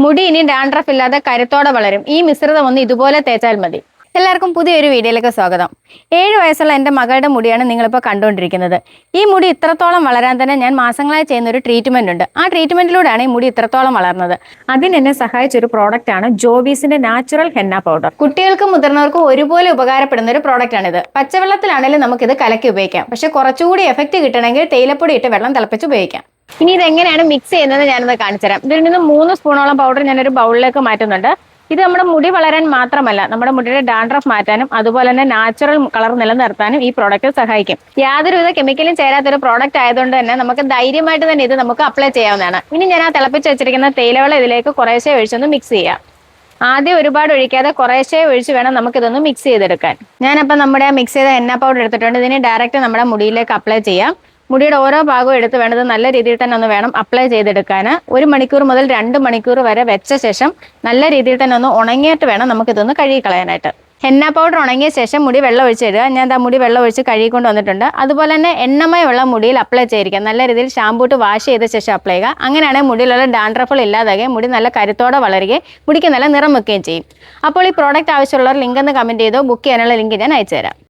മുടി ഇനി ഡാൻഡ്രഫ് ഇല്ലാതെ കരുത്തോടെ വളരും. ഈ മിശ്രിതം ഒന്ന് ഇതുപോലെ തേച്ചാൽ മതി. എല്ലാവർക്കും പുതിയൊരു വീഡിയോയിലേക്ക് സ്വാഗതം. 7 വയസ്സുള്ള എൻ്റെ മകളുടെ മുടിയാണ് നിങ്ങളിപ്പോൾ കണ്ടുകൊണ്ടിരിക്കുന്നത്. ഈ മുടി ഇത്രത്തോളം വളരാൻ തന്നെ ഞാൻ മാസങ്ങളായി ചെയ്യുന്ന ഒരു ട്രീറ്റ്മെന്റ് ഉണ്ട്. ആ ട്രീറ്റ്മെന്റിലൂടെയാണ് ഈ മുടി ഇത്രത്തോളം വളർന്നത്. അതിനെന്നെ സഹായിച്ചൊരു പ്രോഡക്റ്റ് ആണ് ജോബീസിന്റെ നാച്ചുറൽ ഹെന്ന പൗഡർ. കുട്ടികൾക്കും മുതിർന്നവർക്കും ഒരുപോലെ ഉപകാരപ്പെടുന്ന ഒരു പ്രോഡക്റ്റ് ആണിത്. പച്ചവെള്ളത്തിലാണെങ്കിലും നമുക്കിത് കലക്കി ഉപയോഗിക്കാം. പക്ഷെ കുറച്ചുകൂടി എഫക്റ്റ് കിട്ടണമെങ്കിൽ തേയിലപ്പൊടി ഇട്ട് വെള്ളം തിളപ്പിച്ച് ഉപയോഗിക്കാം. ഇനി ഇതെങ്ങനെയാണ് മിക്സ് ചെയ്യുന്നത് ഞാനൊന്ന് കാണിച്ചുതരാം. ഇതിൽ നിന്ന് 3 സ്പൂണോളം പൗഡർ ഞാനൊരു ബൗളിലേക്ക് മാറ്റുന്നുണ്ട്. ഇത് നമ്മുടെ മുടി വളരാൻ മാത്രമല്ല, നമ്മുടെ മുടിയുടെ ഡാൻഡ്രഫ് മാറ്റാനും അതുപോലെ തന്നെ നാച്ചുറൽ കളർ നിലനിർത്താനും ഈ പ്രോഡക്റ്റ് സഹായിക്കും. യാതൊരുവിധ കെമിക്കലും ചേരാത്തൊരു പ്രോഡക്റ്റ് ആയതുകൊണ്ട് തന്നെ നമുക്ക് ധൈര്യമായിട്ട് തന്നെ ഇത് നമുക്ക് അപ്ലൈ ചെയ്യാവുന്നതാണ്. ഇനി ഞാൻ ആ തിളപ്പിച്ച് വെച്ചിരിക്കുന്ന തേയിലവെള്ളം ഇതിലേക്ക് കുറേശ്ശെ ഒഴിച്ചൊന്ന് മിക്സ് ചെയ്യാം. ആദ്യം ഒരുപാട് ഒഴിക്കാതെ കുറേശ്ശെ ഒഴിച്ച് വേണം നമുക്കിതൊന്ന് മിക്സ് ചെയ്തെടുക്കാൻ. ഞാനപ്പോൾ നമ്മുടെ മിക്സ് ചെയ്ത എണ്ണ പൗഡർ എടുത്തിട്ടുണ്ട്. ഇതിന് ഡയറക്റ്റ് നമ്മുടെ മുടിയിലേക്ക് അപ്ലൈ ചെയ്യാം. മുടിയുടെ ഓരോ ഭാഗവും എടുത്ത് വേണ്ടത് നല്ല രീതിയിൽ തന്നെ ഒന്ന് വേണം അപ്ലൈ ചെയ്തെടുക്കാൻ. 1 മണിക്കൂർ മുതൽ 2 മണിക്കൂർ വരെ വെച്ച ശേഷം നല്ല രീതിയിൽ തന്നെ ഒന്ന് ഉണങ്ങിയിട്ട് വേണം നമുക്കിതൊന്ന് കഴുകി കളയാനായിട്ട്. ഹെന്ന പൗഡർ ഉണങ്ങിയ ശേഷം മുടി വെള്ളം ഒഴിച്ചിടുക. ഞാൻ മുടി വെള്ളം ഒഴിച്ച് കഴുകിക്കൊണ്ട് വന്നിട്ടുണ്ട്. അതുപോലെ തന്നെ എണ്ണമയമുള്ള മുടിയിൽ അപ്ലൈ ചെയ്തിരിക്കുക. നല്ല രീതിയിൽ ഷാമ്പൂട്ട് വാഷ് ചെയ്ത ശേഷം അപ്ലൈ ചെയ്യുക. അങ്ങനെയാണെങ്കിൽ മുടിയിലുള്ള ഡാൻഡ്രഫുകൾ ഇല്ലാതാകുകയും മുടി നല്ല കരുത്തോടെ വളരുകയും മുടിക്ക് നല്ല നിറം വെക്കുകയും ചെയ്യും. അപ്പോൾ ഈ പ്രോഡക്റ്റ് ആവശ്യമുള്ളവർ ലിങ്ക് ഒന്ന് കമൻറ്റ് ചെയ്തോ. ബുക്ക് ചെയ്യാനുള്ള ലിങ്ക് ഞാൻ അയച്ചു തരാം.